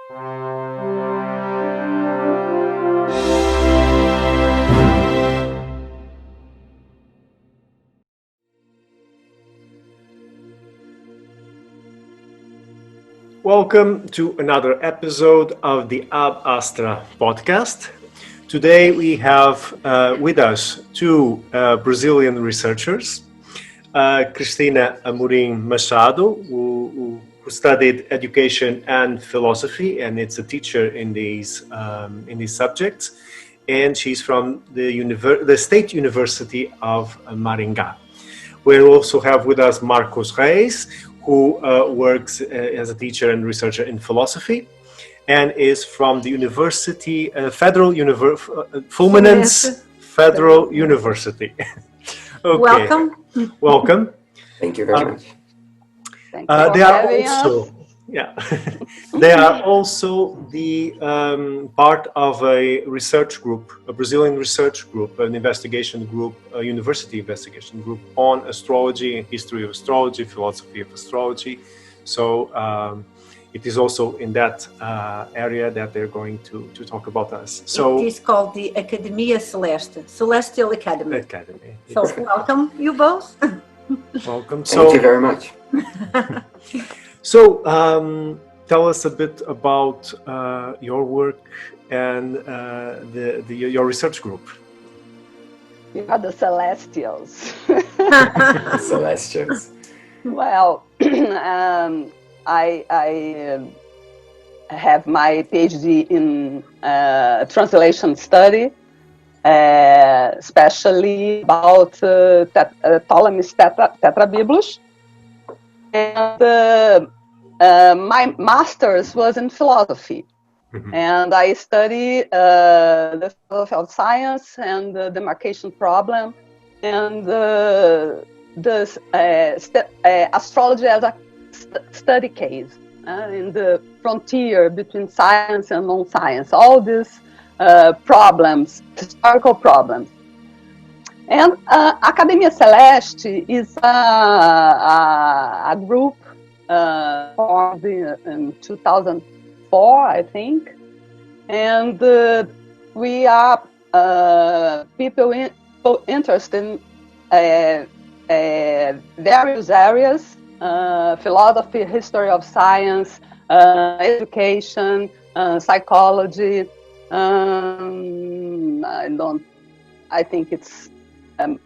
Welcome to another episode of the Ab Astra podcast. Today we have with us two Brazilian researchers, Cristina de Amorim Machado, who studied education and philosophy, and it's a teacher in these subjects, and she's from the State University of Maringá. We also have with us Marcos Reis, who works as a teacher and researcher in philosophy, and is from the University Fluminense Federal University. Okay. Welcome. Welcome. Thank you very much. Thank you They are also, they are also the part of a research group, a Brazilian research group, an investigation group, a university investigation group on astrology and history of astrology, philosophy of astrology. So it is also in that area that they're going to talk about us. So it is called the Academia Celeste, Celestial Academy. So welcome, you both. Welcome. Thank you very much. So tell us a bit about your work and your research group. You are the Celestials. Celestials. Well, I have my PhD in translation study, especially about Ptolemy's Tetrabiblos. And my master's was in philosophy. Mm-hmm. And I study the philosophy of science and the demarcation problem and the astrology as a study case in the frontier between science and non-science, all these problems, historical problems. And Academia Celeste is a group formed in 2004, I think. And we are people interested in various areas, philosophy, history of science, education, psychology. I think it's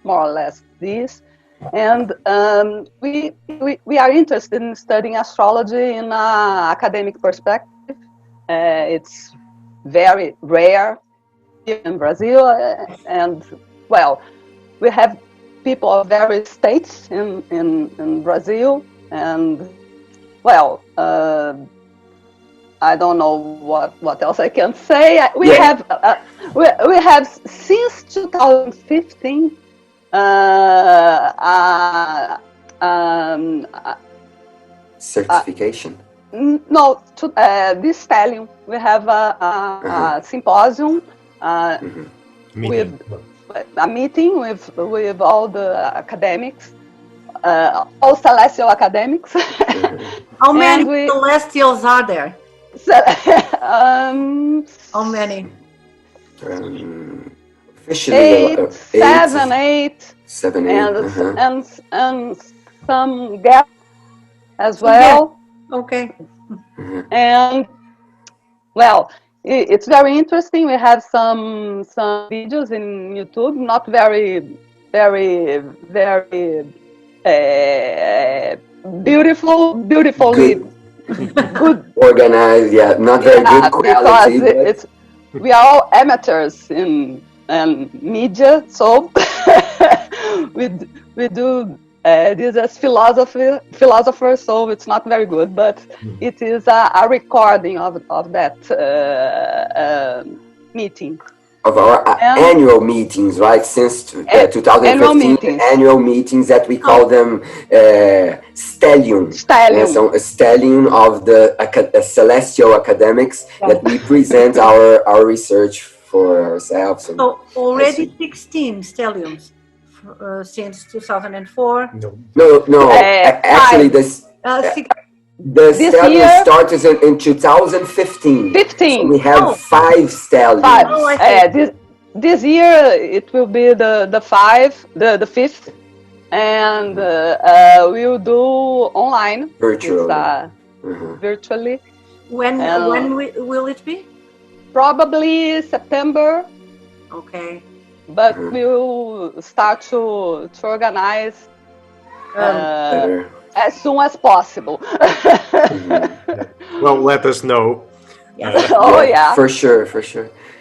more or less this. And we are interested in studying astrology in an academic perspective. It's very rare here in Brazil. And, well, we have people of various states in Brazil. And, well, I don't know what else I can say. We have since 2015 certification. No, this stellium. We have a symposium with a meeting with all the academics, all celestial academics. How many celestials are there? How many? Officially, seven, and some gaps as well. Okay. And well, it's very interesting. We have some videos in YouTube, not very beautifully good, organized. Yeah, not very good quality. Because we are all amateurs in media, so we do this as philosophers, so it's not very good, but it is a recording of that meeting. Of our annual meetings, right? Since 2015, annual meetings that we call them stellium. So a stellium of the celestial academics that we present our research for ourselves. So already 16 stelliums since 2004. No. Actually, this The stellium started in 2015. 15. So we have 5 stelliums. This year it will be the 5th, and we'll do online. Virtually. Virtually. When will it be? Probably September. Okay. But we'll start to organize as soon as possible. Well, let us know. Yeah. For sure.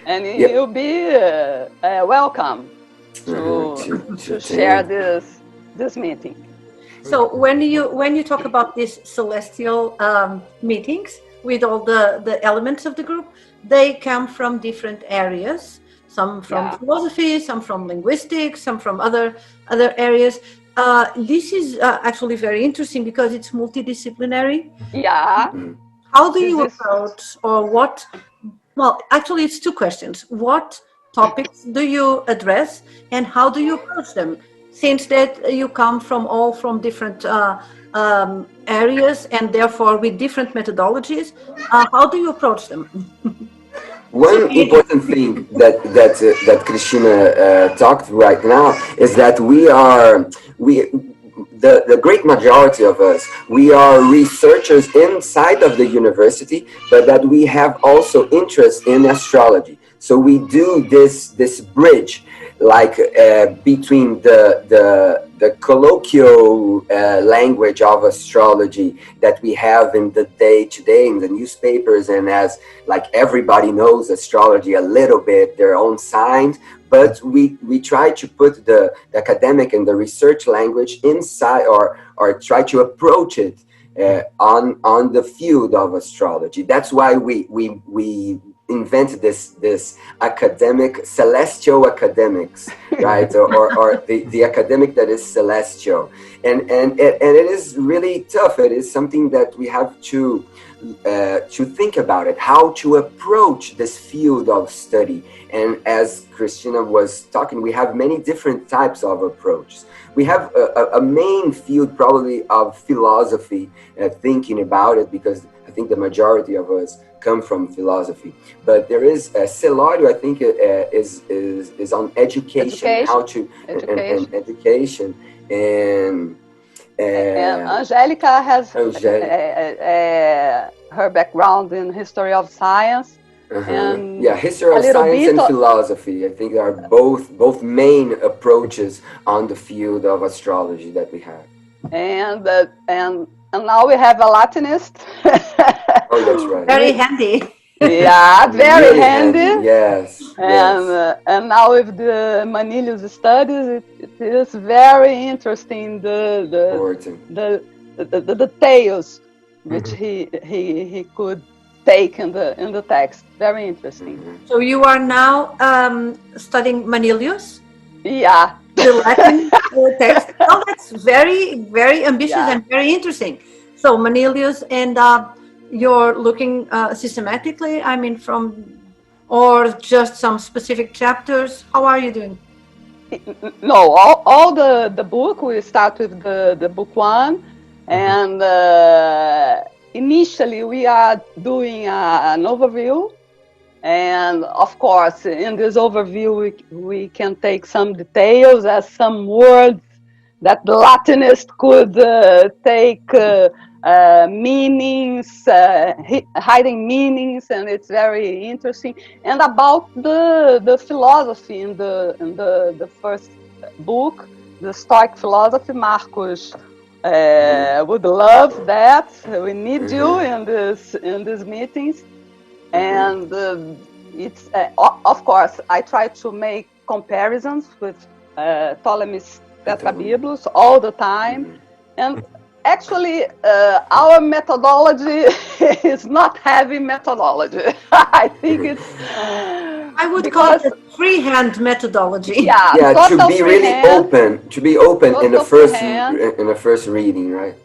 And you'll be welcome to share this meeting. So when you talk about these celestial meetings with all the elements of the group, they come from different areas. Some from philosophy, some from linguistics, some from other areas. This is actually very interesting because it's multidisciplinary. Yeah. How do you approach, or what? Well, actually, it's 2 questions. What topics do you address, and how do you approach them? Since that you come from different areas, and therefore with different methodologies, how do you approach them? One important thing that Cristina talked right now is that the great majority of us, we are researchers inside of the university, but that we have also interest in astrology. So we do this bridge, like between the colloquial language of astrology that we have in the day-to-day in the newspapers, and as like everybody knows astrology a little bit, their own signs, but we try to put the academic and the research language inside, or try to approach it on the field of astrology. That's why we invented this academic, celestial academics, right? or the academic that is celestial, and it is really tough. It is something that we have to think about it, how to approach this field of study. And as Cristina was talking, we have many different types of approaches. We have a main field probably of philosophy, thinking about it, because I think the majority of us come from philosophy. But there is Celorio, I think, is on education, how to and education, and Angelica has her background in history of science. And history of science and philosophy, I think, are both main approaches on the field of astrology that we have. And now we have a Latinist. Oh, that's right. Very handy. Yeah, very really handy. Yes. And now with the Manilius studies, it is very interesting the details which he could take in the text. Very interesting. So you are now studying Manilius? Yeah. The Latin text. Oh, that's very, very ambitious and very interesting. So Manilius, and you're looking systematically, I mean, or just some specific chapters? How are you doing? No, all the book. We start with the book 1, and initially we are doing an overview. And of course, in this overview, we can take some details, as some words that the Latinist could take meanings, hiding meanings, and it's very interesting. And about the philosophy in the first book, the Stoic philosophy, Marcos would love that. We need you in these meetings. And it's of course I try to make comparisons with Ptolemy's Tetrabiblos all the time, and actually our methodology is not heavy methodology. I think it's I would call it a freehand methodology. Yeah, to be really open, in the first reading, right?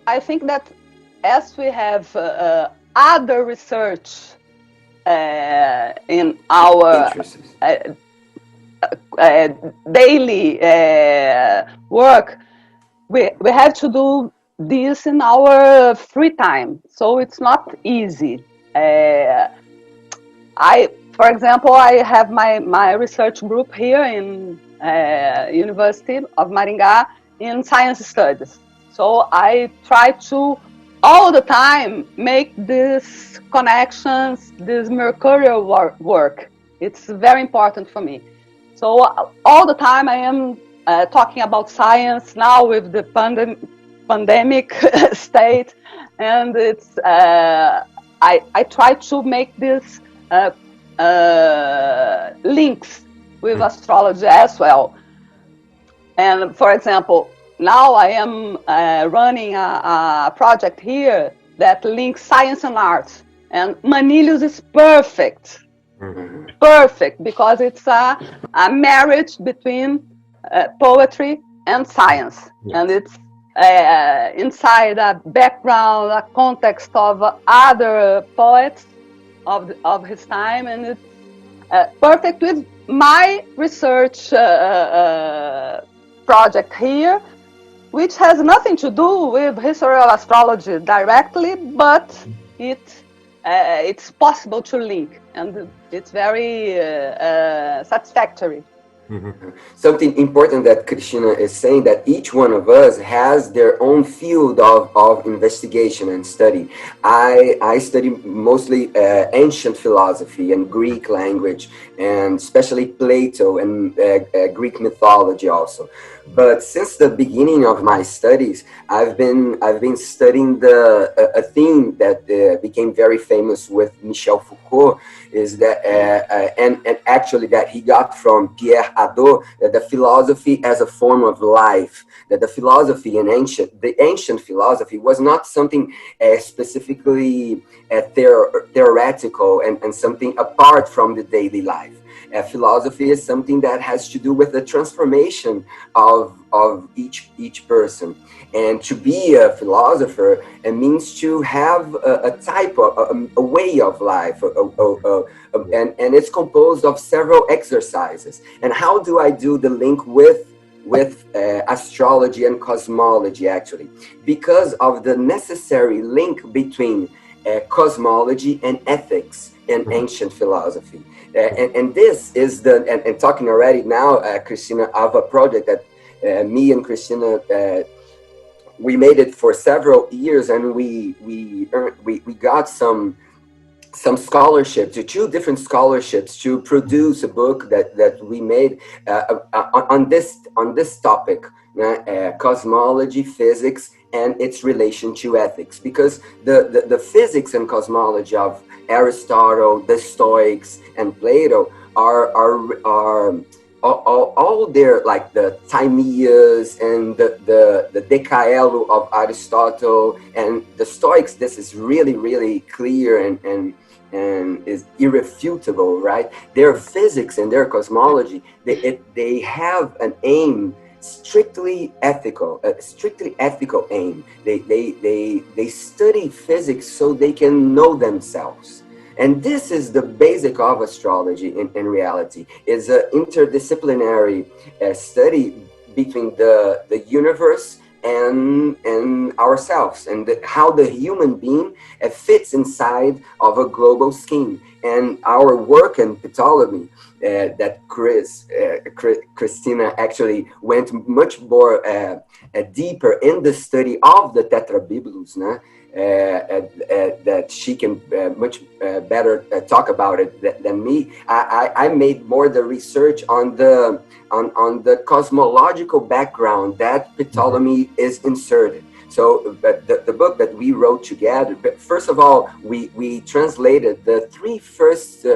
I think that as we have other research in our daily work, we have to do this in our free time, so it's not easy. For example, I have my research group here in University of Maringá in science studies. So I try to all the time make these connections, this mercurial work. It's very important for me. So all the time I am talking about science now with the pandemic state, and it's I try to make this links with astrology as well. And for example, now I am running a project here that links science and arts, and Manilius is perfect. Perfect, because it's a marriage between poetry and science. Yes. And it's inside a background, a context of other poets of his time, and it's perfect with my research project here, which has nothing to do with historical astrology directly, but it's possible to link, and it's very satisfactory. Something important that Cristina is saying, that each one of us has their own field of investigation and study. I study mostly ancient philosophy and Greek language, and especially Plato and Greek mythology also. But since the beginning of my studies, I've been studying a theme that became very famous with Michel Foucault, is that and actually that he got from Pierre Hadot, that the philosophy as a form of life, that the philosophy in the ancient philosophy was not something specifically theoretical and something apart from the daily life. Philosophy is something that has to do with the transformation of each person. And to be a philosopher, it means to have a type of a way of life, and it's composed of several exercises. And how do I do the link with astrology and cosmology, actually? Because of the necessary link between cosmology and ethics in ancient philosophy. And this is and talking already now, Cristina, of a project that me and Cristina, we made it for several years, and we got some scholarships, two different scholarships, to produce a book that we made on this topic, cosmology, physics, and its relation to ethics. Because the physics and cosmology of Aristotle, the Stoics, and Plato are all their, like the Timaeus and the Decaelo of Aristotle and the Stoics. This is really, really clear and is irrefutable, right? Their physics and their cosmology, they have an aim, strictly ethical aim. They study physics so they can know themselves. And this is the basic of astrology in reality. It's an interdisciplinary study between the universe and ourselves, and how the human being fits inside of a global scheme. And our work in Ptolemy, that Cristina actually went much more deeper in the study of the Tetrabiblos, that she can much better talk about it than me. I made more the research on the cosmological background that Ptolemy is inserted. So the book that we wrote together, but first of all, we translated the three first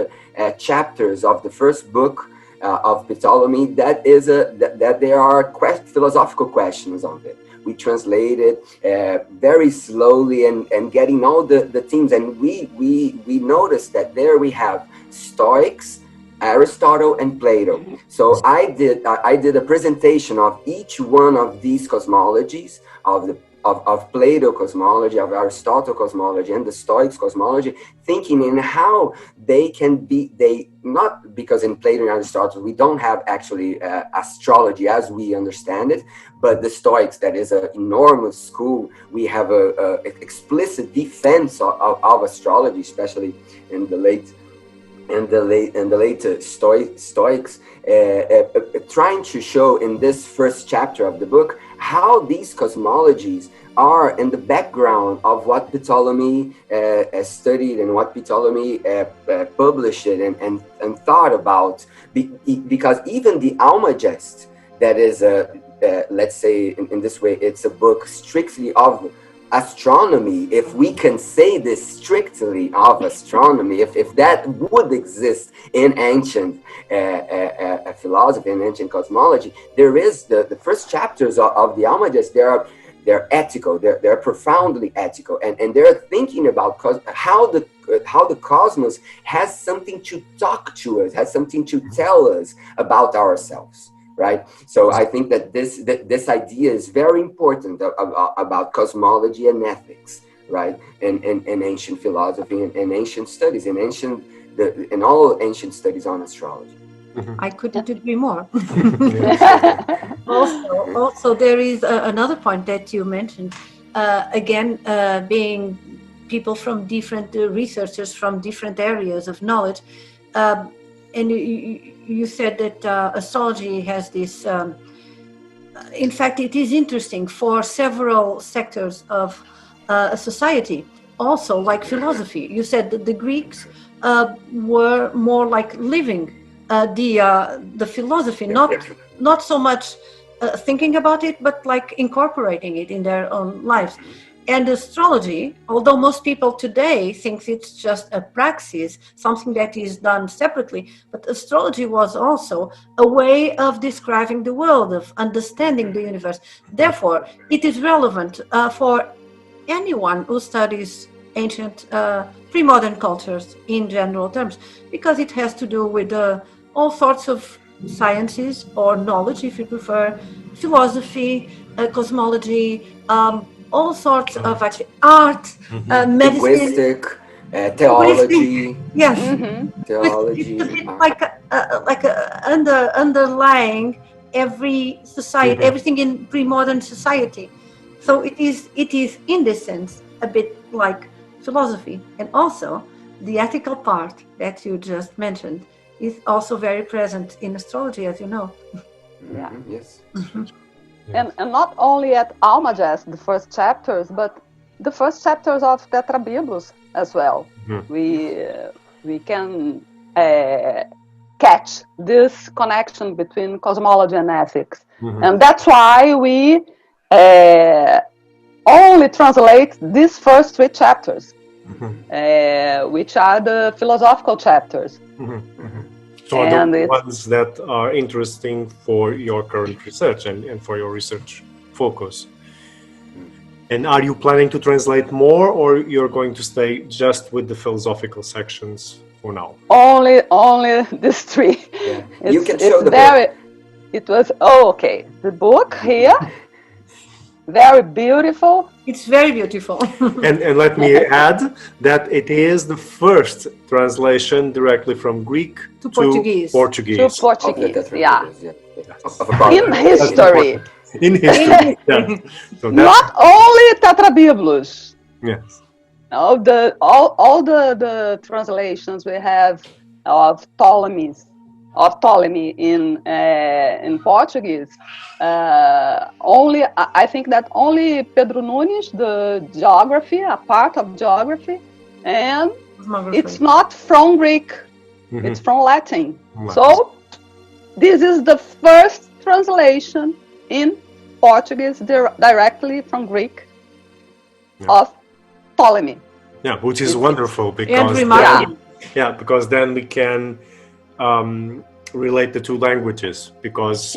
chapters of the first book of Ptolemy. That there are philosophical questions on it. We translated very slowly and getting all the themes, and we noticed that there we have Stoics, Aristotle, and Plato. So I did a presentation of each one of these cosmologies, of Plato cosmology, of Aristotle cosmology, and the Stoics cosmology, thinking in how they can be, not because in Plato and Aristotle we don't have actually astrology as we understand it, but the Stoics, that is an enormous school, we have a explicit defense of astrology, especially in the late Stoics, trying to show in this first chapter of the book how these cosmologies are in the background of what Ptolemy studied and what Ptolemy published and thought about. Because even the Almagest, that is let's say in this way, it's a book strictly of astronomy, if we can say this strictly of astronomy, if that would exist in ancient philosophy and ancient cosmology, there is the first chapters of the Almagest, they're ethical, they're profoundly ethical, and they're thinking about how the cosmos has something to talk to us, has something to tell us about ourselves. Right, so I think that this idea is very important about cosmology and ethics, right, in ancient philosophy and ancient studies, in all ancient studies on astrology. I couldn't agree more. Also, there is another point that you mentioned. Again, being people from different researchers from different areas of knowledge, and you said that astrology has this. In fact, it is interesting for several sectors of a society. Also, like philosophy, you said that the Greeks were more like living the philosophy, not so much thinking about it, but like incorporating it in their own lives. And astrology, although most people today think it's just a praxis, something that is done separately, but astrology was also a way of describing the world, of understanding the universe. Therefore, it is relevant for anyone who studies ancient pre-modern cultures in general terms, because it has to do with all sorts of sciences or knowledge, if you prefer, philosophy, cosmology, all sorts of actually art, medicine, linguistic, theology. Yes, theology. It's underlying every society, everything in pre-modern society. So it is in this sense a bit like philosophy, and also the ethical part that you just mentioned is also very present in astrology, as you know. Yeah. Yes. And not only at Almagest, the first chapters, but the first chapters of Tetrabiblos as well. We can catch this connection between cosmology and ethics. And that's why we only translate these first 3 chapters, which are the philosophical chapters. So are the ones that are interesting for your current research and for your research focus. And are you planning to translate more, or you're going to stay just with the philosophical sections for now? Only these 3. Yeah. You can show the book. It was, okay, the book here, very beautiful. It's very beautiful. and let me add that it is the first translation directly from Greek to Portuguese. To Portuguese, yeah. In history. In history, yeah. So not only Tetrabiblos. Yes. All the translations we have of Ptolemy in Portuguese. I think that only Pedro Nunes, the geography, a part of geography, and it's not from Greek. It's from Latin. So this is the first translation in Portuguese directly from Greek of Ptolemy. Yeah, which is wonderful because because then we can relate the 2 languages, because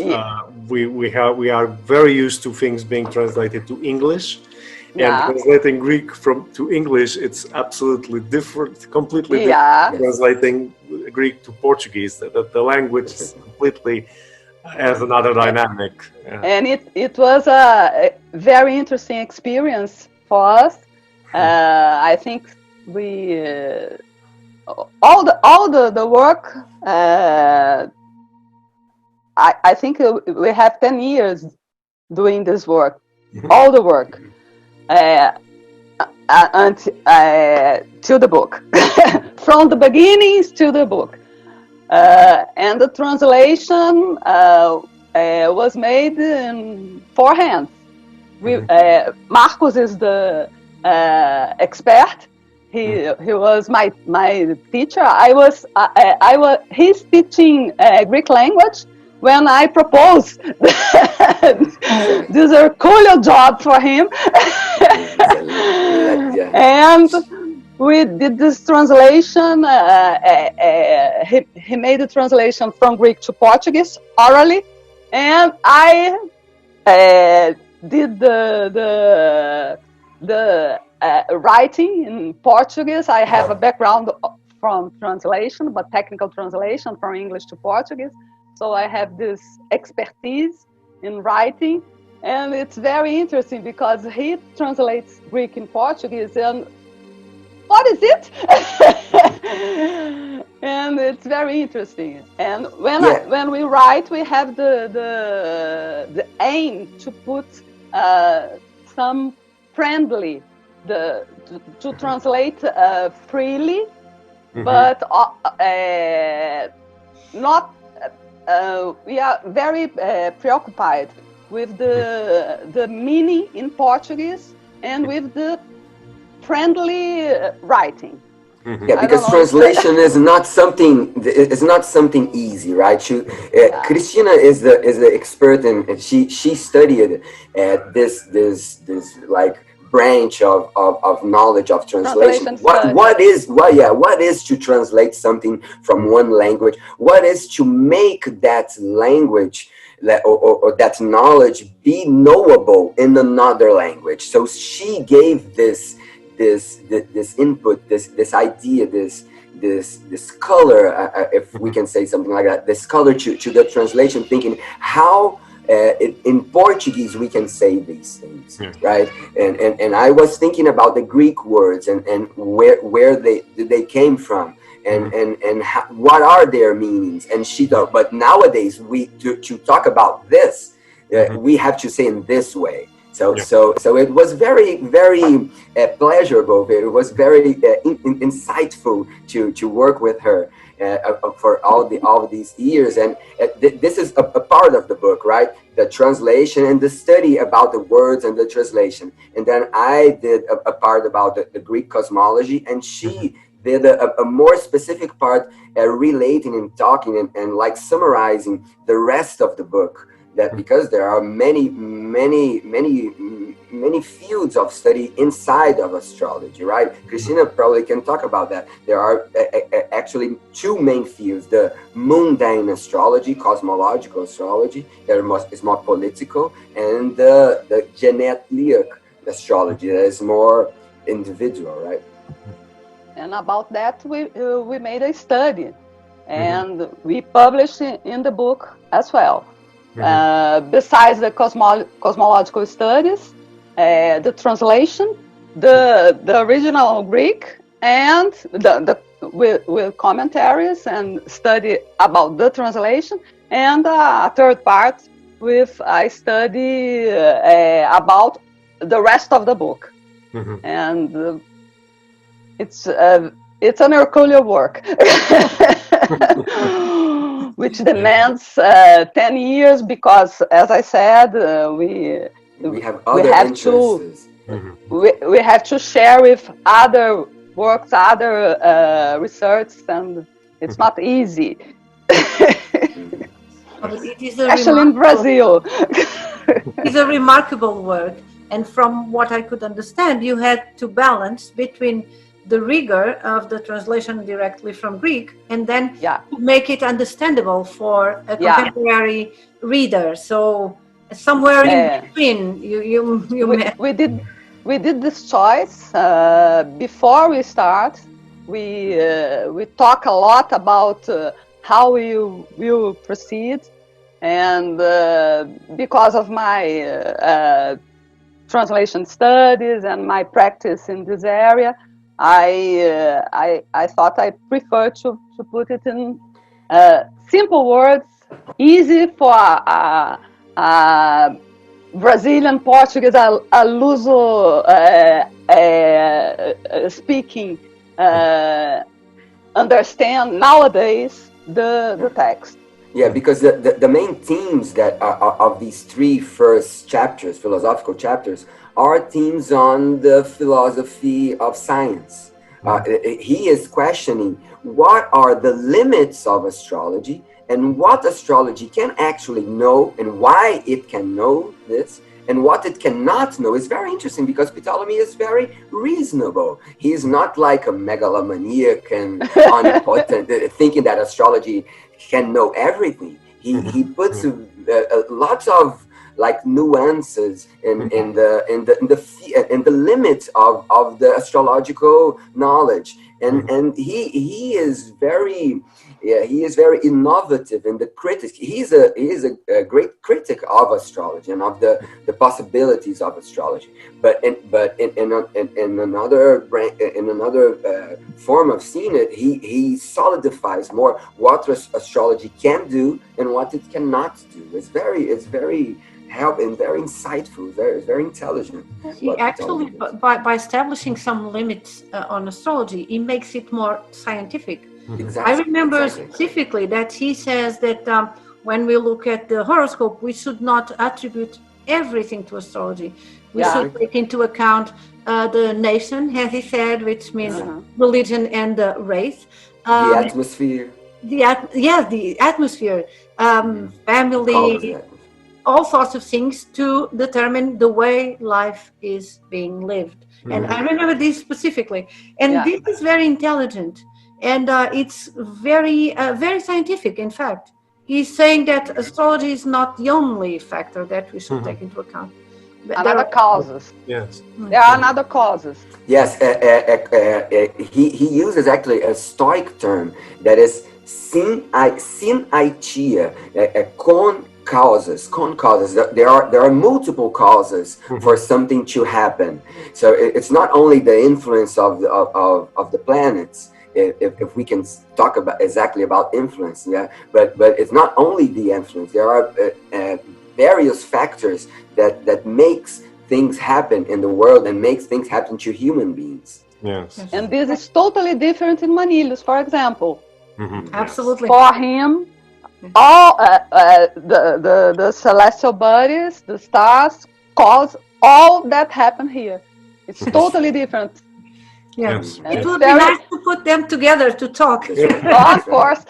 we are very used to things being translated to English, and translating Greek to English, it's absolutely different, completely different. Translating Greek to Portuguese, the language is completely as another dynamic. Yeah. And it was a very interesting experience for us. I think we all the work. I think we have 10 years doing this work, all the work, till the book, from the beginnings to the book. And the translation was made in 4 hands. Marcos is the expert. He was my teacher. He's teaching Greek language when I proposed this Herculean job for him. And we did this translation. He made the translation from Greek to Portuguese orally, and I did the writing in Portuguese. I have a background from translation, but technical translation from English to Portuguese. So I have this expertise in writing, and it's very interesting because he translates Greek in Portuguese, and what is it? And it's very interesting. And when we write, we have the aim to put some friendly, to translate freely, but not. We are very preoccupied with the meaning in Portuguese and with the friendly writing. Yeah, because translation is not something easy, right? Cristina is the expert, and she studied at this like branch of knowledge of translation. What is to translate something from one language? What is to make that language or that knowledge be knowable in another language? So she gave this input, this idea, this color, if we can say something like that, this color to the translation, thinking how in Portuguese we can say these things, right? And I was thinking about the Greek words and where they came from, and how, what are their meanings. And she thought, but nowadays to talk about this, we have to say in this way. So it was very, very pleasurable. It was very insightful to work with her for all these years. And this is a part of the book, right? The translation and the study about the words and the translation. And then I did a part about the Greek cosmology, and she did a more specific part relating and talking and like summarizing the rest of the book. That because there are many fields of study inside of astrology, right? Cristina probably can talk about that. There are actually 2 main fields: the mundane astrology, cosmological astrology, that is more political, and the genetic astrology that is more individual, right? And about that, we made a study, and we published in the book as well. Besides the cosmological studies, the translation, the original Greek, and with commentaries and study about the translation, and a third part with a study about the rest of the book. And it's an Herculean work. Which demands 10 years because, as I said, we have to share with other works, other research, and it's not easy. Especially in Brazil. It's a remarkable work, and from what I could understand, you had to balance between the rigor of the translation directly from Greek and then make it understandable for a contemporary reader. So somewhere in between, we did this choice before we start. We talk a lot about how we will proceed, And because of my translation studies and my practice in this area, I thought I prefer to put it in simple words, easy for a Brazilian Portuguese, a Luso speaking understand nowadays the text. Yeah, because the main themes that are of these three first chapters, philosophical chapters, are themes on the philosophy of science. He is questioning what are the limits of astrology and what astrology can actually know and why it can know this and what it cannot know. Is very interesting because Ptolemy is very reasonable. He is not like a megalomaniac and omnipotent, thinking that astrology can know everything. He puts lots of like nuances in the limits of the astrological knowledge, and he is very innovative in the critics. He is a great critic of astrology and of the possibilities of astrology. But in another form of seeing it, he solidifies more what astrology can do and what it cannot do. It's very help and very insightful, very intelligent. He actually, by establishing some limits on astrology, he makes it more scientific. Exactly. I remember specifically that he says that when we look at the horoscope, we should not attribute everything to astrology. We should take into account the nation, as he said, which means religion and race. The atmosphere. The atmosphere, family, all sorts of things to determine the way life is being lived. And I remember this specifically. And this is very intelligent. And it's very scientific, in fact. He's saying that astrology is not the only factor that we should take into account. Another causes. Yes. There are another causes. Yes, he uses actually a Stoic term that is synaitia, con causes. There are multiple causes for something to happen. So it's not only the influence of the planets. If we can talk about influence, but it's not only the influence. There are various factors that makes things happen in the world and makes things happen to human beings. Yes. And this is totally different in Manilius, for example. Absolutely. For him, all the celestial bodies, the stars, cause all that happen here. It's totally different. Yes. It would be nice to put them together to talk. Of course.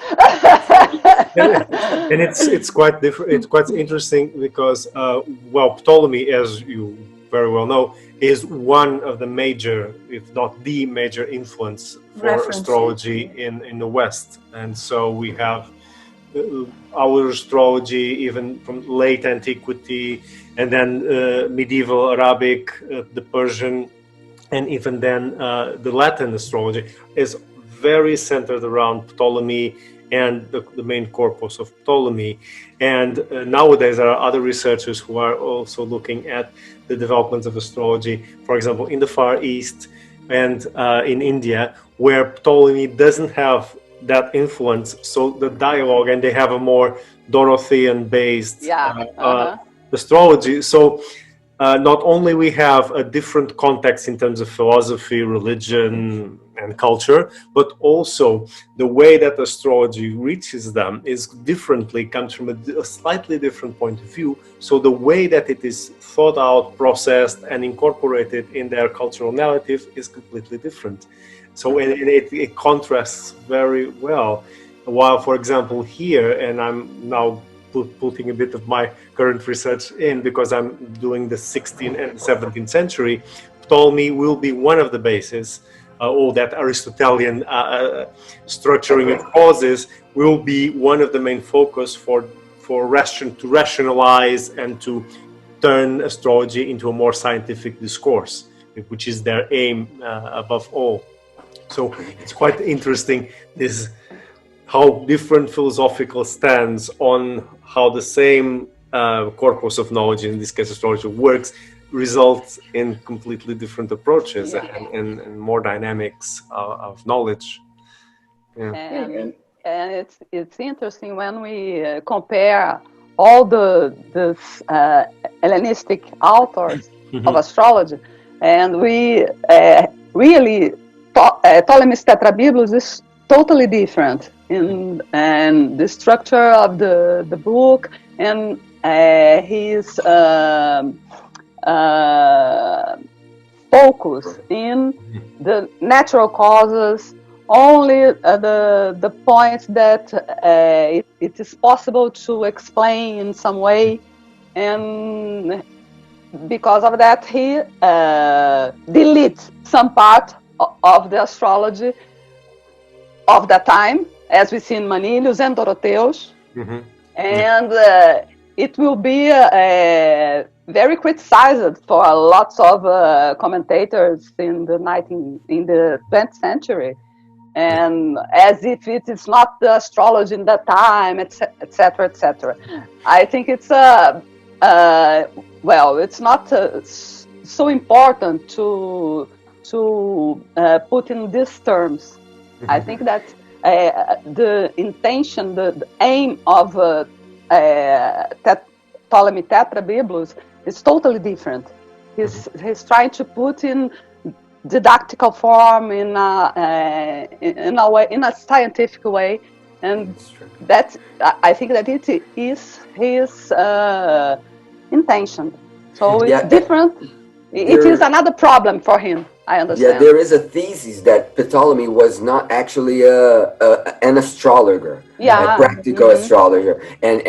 and it's quite different. It's quite interesting because Ptolemy, as you very well know, is one of the major, if not the major, influence for astrology in the West. And so we have our astrology even from late antiquity, and then medieval Arabic, the Persian, and even then the Latin astrology is very centered around Ptolemy and the main corpus of Ptolemy. And nowadays there are other researchers who are also looking at the developments of astrology, for example, in the Far East and in India, where Ptolemy doesn't have that influence. So the dialogue, and they have a more Dorothean-based astrology. So not only we have a different context in terms of philosophy, religion, and culture, but also the way that astrology reaches them is differently, comes from a slightly different point of view. So the way that it is thought out, processed, and incorporated in their cultural narrative is completely different. So it contrasts very well. While, for example, here, and I'm now putting a bit of my current research in because I'm doing the 16th and 17th century, Ptolemy will be one of the bases. All that Aristotelian structuring of causes will be one of the main focus to rationalize and to turn astrology into a more scientific discourse, which is their aim above all. So it's quite interesting, this how different philosophical stands on how the same corpus of knowledge, in this case astrology, works, results in completely different approaches and more dynamics of knowledge. And it's interesting when we compare all the Hellenistic authors of astrology, and we really Ptolemy's Tetrabiblos is totally different in the structure of the book, and his focus in the natural causes, only the points that it is possible to explain in some way, and because of that he deletes some part of the astrology of that time, as we see in Manilius and Dorotheus, and it will be very criticized for lots of commentators in the 20th century, and as if it is not the astrology in that time, etc., etc. I think it's it's not so important to put in these terms. I think that the intention, the aim of Ptolemy Tetrabiblos is totally different. He's trying to put in didactical form, in a way, in a scientific way, and that I think that it is his intention. So it's different. It is another problem for him. I understand. Yeah, there is a thesis that Ptolemy was not actually an astrologer, a practical astrologer, and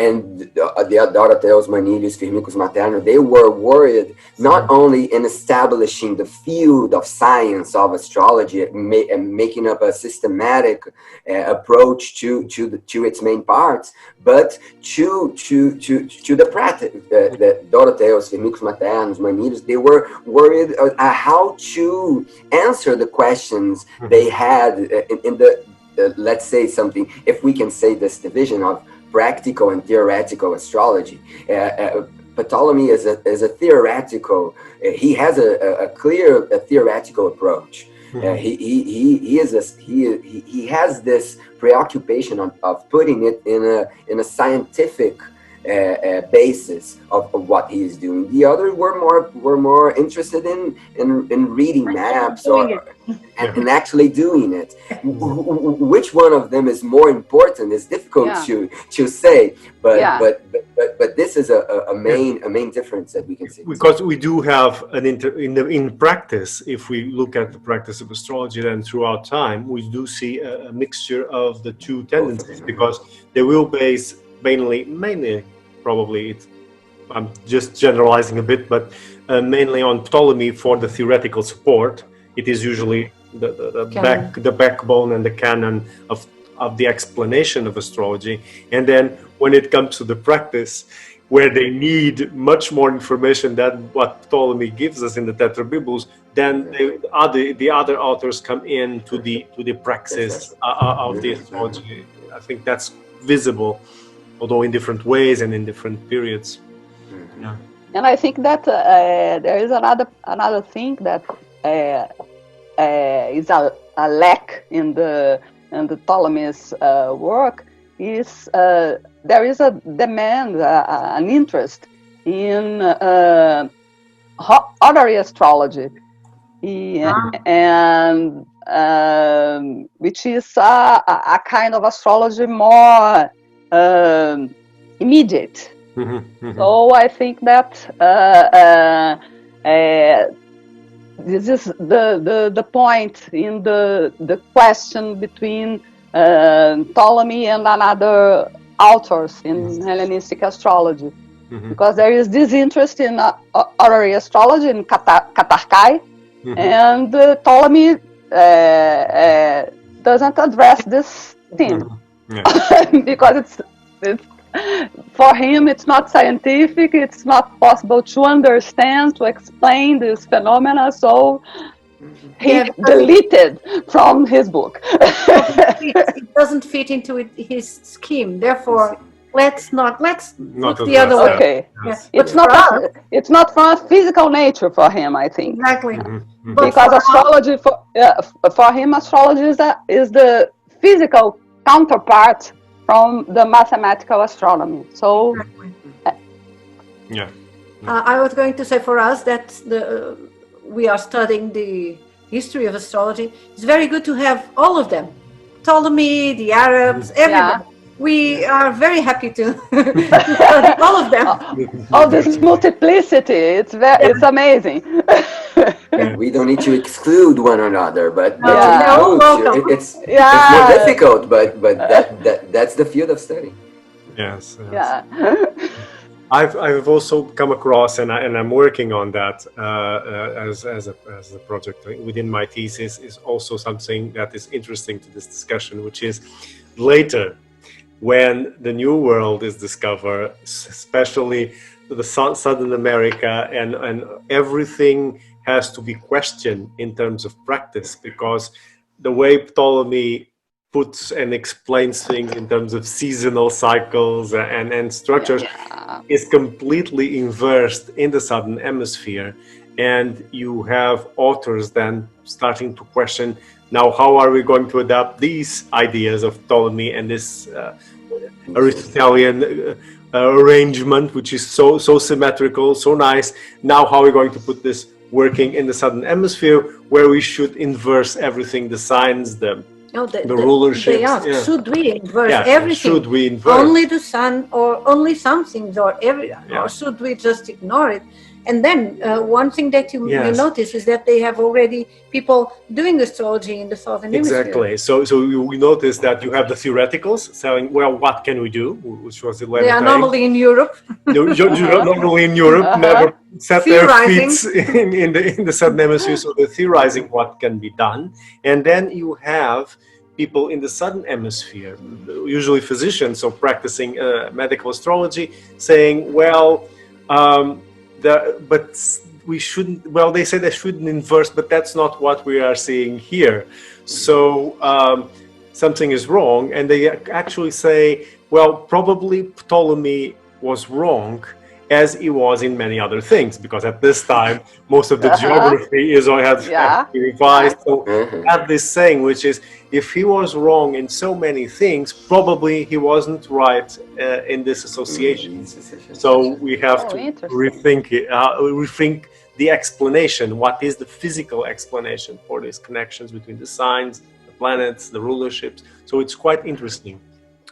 the Dorotheus, Manilius, Firmicus, Materno, they were worried not only in establishing the field of science of astrology and making up a systematic approach to its main parts, but to the practice. The Dorotheus, Firmicus, Materno, Manilius, they were worried how to answer the questions they had in the let's say something, if we can say this division of practical and theoretical astrology. Ptolemy is a theoretical, he has a clear theoretical approach. He has this preoccupation of putting it in a scientific basis of what he is doing. The others were more interested in reading maps and actually doing it. Which one of them is more important is difficult to say, but this is a main difference that we can see. Because we do have in practice, if we look at the practice of astrology, then throughout time we do see a mixture of the two tendencies, because they will base mainly probably I'm just generalizing a bit, but mainly on Ptolemy for the theoretical support. It is usually the backbone and the canon of the explanation of astrology. And then when it comes to the practice, where they need much more information than what Ptolemy gives us in the Tetrabiblos, then the other authors come in to the praxis of the astrology. I think that's visible, although in different ways and in different periods. Yeah. And I think that there is another thing that is a lack in the Ptolemy's work is there is a demand, an interest in honorary astrology, and which is a kind of astrology more immediate. So I think that this is the point in the question between Ptolemy and another authors in Hellenistic astrology, because there is this interest in honorary astrology in Katarkai, and Ptolemy doesn't address this theme because it's for him it's not scientific, it's not possible to understand, to explain this phenomena, so he deleted from his book. It doesn't fit into his scheme. Therefore, let's put the other way. Okay. Yes. It's not from a physical nature for him, I think. Exactly. Because astrology for him, astrology is the physical counterpart from the mathematical astronomy. So, I was going to say for us that we are studying the history of astrology. It's very good to have all of them. Ptolemy, the Arabs, everybody. We are very happy to study all of them. All this multiplicity, it's amazing. We don't need to exclude one another, but it's more difficult. But that's the field of study. Yes. Yeah. I've also come across, and I'm working on that as a project within my thesis, is also something that is interesting to this discussion, which is later, when the New World is discovered, especially the Southern America, and everything has to be questioned in terms of practice, because the way Ptolemy puts and explains things in terms of seasonal cycles and structures is completely inversed in the Southern Hemisphere. And you have authors then starting to question, now how are we going to adapt these ideas of Ptolemy and this Aristotelian arrangement, which is so symmetrical, so nice. Now how are we going to put this working in the Southern Hemisphere, where we should inverse everything, the signs, the rulerships. Should we inverse everything? Should we inverse only the sun, or only some things, or or should we just ignore it? And then one thing that you notice is that they have already people doing astrology in the Southern Hemisphere. Exactly. So we notice that you have the theoreticals saying, well, what can we do? Which was the They are normally in Europe. Normally in Europe, never set their feet in the Southern Hemisphere. So they're theorizing what can be done. And then you have people in the Southern Hemisphere, usually physicians, so practicing medical astrology, saying, well, but we shouldn't, well, they say they shouldn't inverse, but that's not what we are seeing here. So something is wrong. And they actually say, well, probably Ptolemy was wrong, as he was in many other things, because at this time, most of the geography is had to be revised. So have this saying, which is, if he was wrong in so many things, probably he wasn't right in this association. So we have to rethink it, rethink the explanation. What is the physical explanation for these connections between the signs, the planets, the rulerships? So it's quite interesting.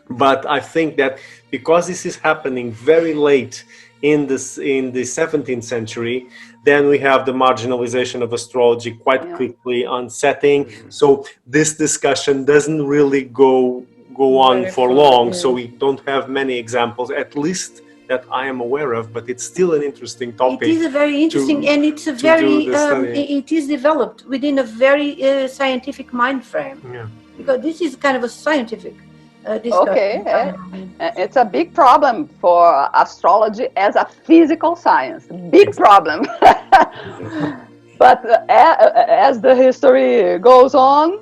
But I think that because this is happening very late in the 17th century, then we have the marginalization of astrology quite quickly onsetting. So this discussion doesn't really go on for long. So we don't have many examples, at least that I am aware of. But it's still an interesting topic. It is a very interesting, and it's a very it is developed within a very scientific mind frame. Yeah. Because this is kind of a scientific. It's a big problem for astrology as a physical science. Big problem. But as the history goes on,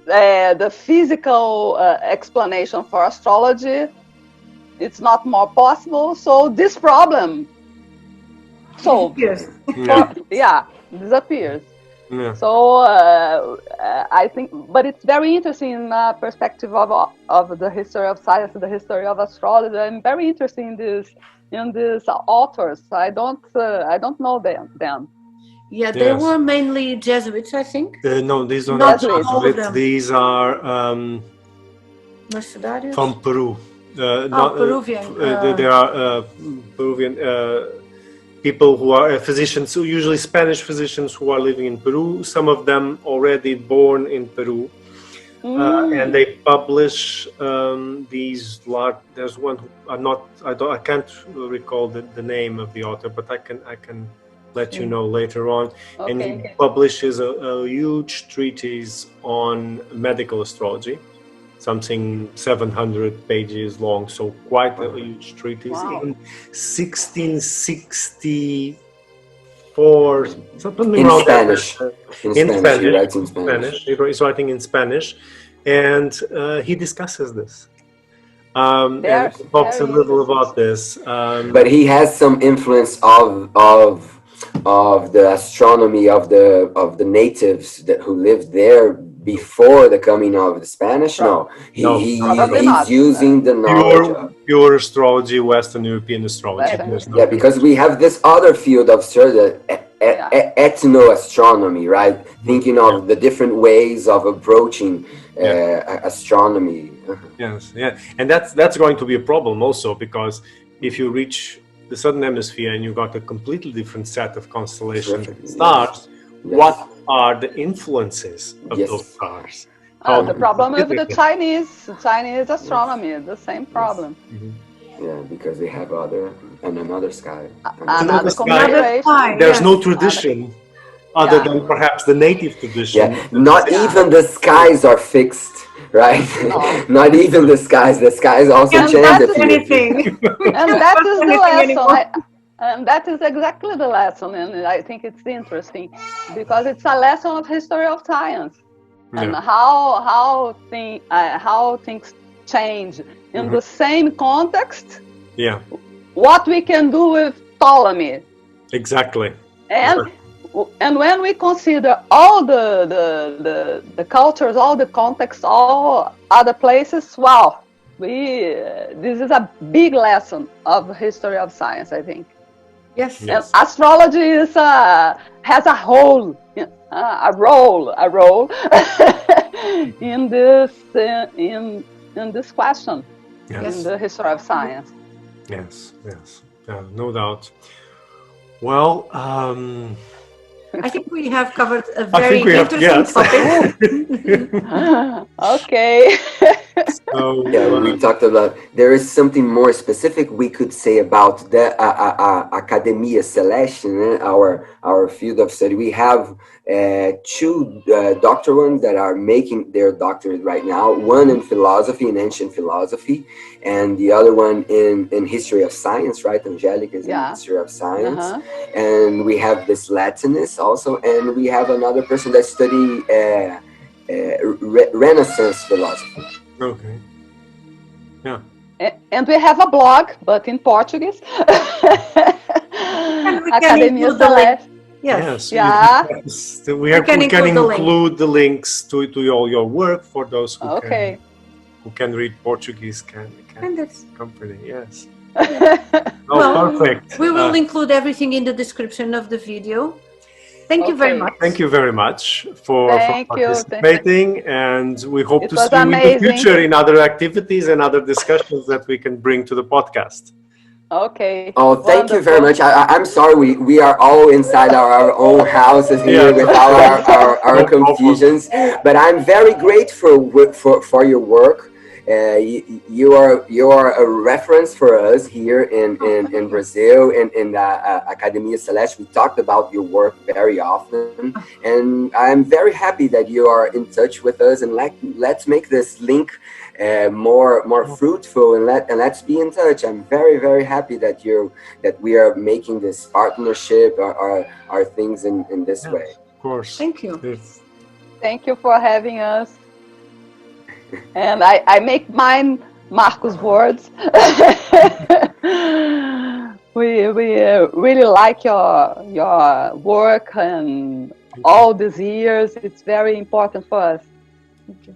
the physical explanation for astrology, it's not more possible. So this problem disappears. Yeah. So I think, but it's very interesting in the perspective of the history of science, the history of astrology. I'm very interested in these authors. I don't know them. Yeah, they were mainly Jesuits, I think. No, these are not Jesuits. These are from Peru. Peruvian. They are Peruvian. People who are physicians, so usually Spanish physicians who are living in Peru, some of them already born in Peru. And they publish these large, there's one who I can't recall the name of the author, but I can let you know later on. And he publishes a huge treatise on medical astrology, something 700 pages long, so quite a huge treatise. In 1664, 4, something in around Spanish. that. In Spanish, he writes in Spanish. He's writing in Spanish, and he discusses this. And talks a little about this. But he has some influence of the astronomy of the natives who lived there before the coming of the Spanish. No, he's using the knowledge pure astrology, Western European astrology. Yeah, because we have this other field of study, ethnoastronomy, right? Thinking of the different ways of approaching astronomy. Yes, yeah, and that's going to be a problem also, because if you reach the Southern Hemisphere and you got a completely different set of constellations and stars, what are the influences of those stars? The problem with the Chinese astronomy, the same problem. Yeah, because they have another sky. Another sky. There's no tradition other than perhaps the native tradition. Yeah, not even the skies are fixed, right? No. Not even the skies. The skies also change. Anything. And that is the lesson. And that is exactly the lesson, and I think it's interesting because it's a lesson of history of science and how things change in the same context. Yeah. What we can do with Ptolemy. Exactly. And when we consider all the cultures, all the contexts, all other places, wow, this is a big lesson of history of science, I think. Yes. And astrology has a role in this question, in the history of science. Yes, no doubt. Well, I think we have covered a very interesting topic. Okay. So, we talked about, there is something more specific we could say about the Academia Celeste, our field of study. We have 2 doctorants that are making their doctorate right now, one in philosophy, in ancient philosophy, and the other one in history of science, right? Angelica is in history of science. And we have this Latinist also, and we have another person that study Renaissance philosophy. Okay. Yeah. And we have a blog, but in Portuguese. Academia Celeste. Yes. We can include the links to your work for those who can read Portuguese. Company. Yes. Perfect. We will include everything in the description of the video. Thank you very much. Thank you very much for participating, and we hope to see you in the future in other activities and other discussions that we can bring to the podcast. Okay. Oh, thank you very much. I'm sorry, we are all inside our own houses here with all our confusions, but I'm very grateful for your work. You are a reference for us here in Brazil, in the Academia Celeste. We talked about your work very often, and I'm very happy that you are in touch with us, and let's make this link more fruitful, and let's be in touch. I'm very, very happy that we are making this partnership, our things in this way. Of course. Thank you. Thank you for having us. And I make mine Marco's words. We really like your work and all these years. It's very important for us. Thank you.